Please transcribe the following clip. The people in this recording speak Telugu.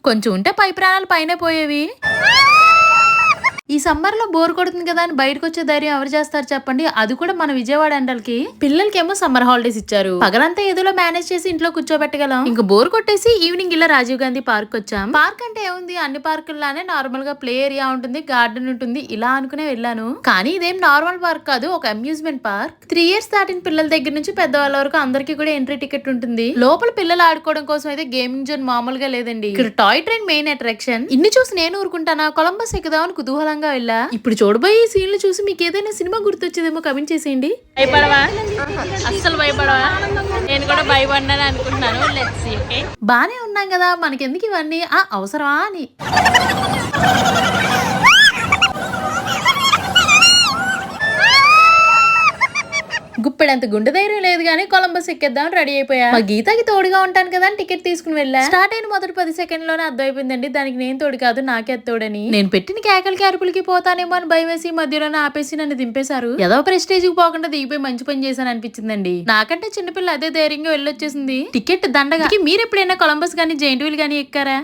కొంచెం ఉంటే పై ప్రాణాలు పైన పోయేవి. ఈ సమ్మర్ లో బోర్ కొడుతుంది కదా అని బయటకు వచ్చే ధైర్యం ఎవరు చేస్తారు చెప్పండి, అది కూడా మన విజయవాడ ఎండలకి. పిల్లలకేమో సమ్మర్ హాలిడేస్ ఇచ్చారు, పగలంతా ఏదోలో మేనేజ్ చేసి ఇంట్లో కూర్చోబెట్టగలం. ఇంకా బోర్ కొట్టేసి ఈవినింగ్ ఇలా రాజీవ్ గాంధీ పార్క్ వచ్చాం. పార్క్ అంటే ఏముంది, అన్ని పార్కుల్లానే నార్మల్ గా ప్లే ఏరియా ఉంటుంది, గార్డెన్ ఉంటుంది, ఇలా అనుకునే వెళ్ళాను. కానీ ఇదేం నార్మల్ పార్క్ కాదు, ఒక అమ్యూజ్మెంట్ పార్క్. 3 years దాటిన పిల్లల దగ్గర నుంచి పెద్దవాళ్ళ వరకు అందరికీ కూడా ఎంట్రీ టికెట్ ఉంటుంది. లోపల పిల్లలు ఆడుకోవడం కోసం అయితే గేమింగ్ జోన్ మామూలుగా లేదండి, ఇక్కడ టాయ్ ట్రైన్ మెయిన్ అట్రాక్షన్. ఇన్ని చూసి నేను ఊరుకుంటానా, కొలంబస్ ఎక్కుదామని కుతూహలంగా వెళ్ళా. ఇప్పుడు చూడబోయే ఈ సీన్లు చూసి మీకు ఏదైనా సినిమా గుర్తొచ్చేదేమో కమెంట్ చేసేయండి. భయపడవా? అస్సలు భయపడవా? నేను కూడా భయపడ్డాను అనుకుంటున్నాను. Let's see. ఓకే, బానే ఉన్నాం కదా, మనకెందుకు ఇవన్నీ అవసరమా అని. గుప్పెడంత గుండె ధైర్యం లేదు గానీ కొలంబస్ ఎక్కేద్దాం రెడీ అయిపోయా. మా గీతకి తోడుగా ఉంటాను కదా అని టికెట్ తీసుకుని వెళ్ళా. స్టార్ట్ అయిన మొదటి 10 సెకండ్లోనే అర్థమైపోయిందండి దానికి నేను తోడు కాదు, నాకే తోడని. నేను పెట్టిన కేకలకి అరుపులకి పోతానేమో అని భయం వేసి మధ్యలోనే ఆపేసి నన్ను దింపేశారు. ఏదో ప్రెస్టేజ్ కి పోకుండా దిగిపోయి మంచి పని చేశాను అనిపించిందండి. నాకంటే చిన్నపిల్ల అదే ధైర్యంగా వెళ్ళొచ్చేసింది. టికెట్ దండగా. మీరు ఎప్పుడైనా కొలంబస్ గానీ జైంట్ వీల్ గానీ ఎక్కారా?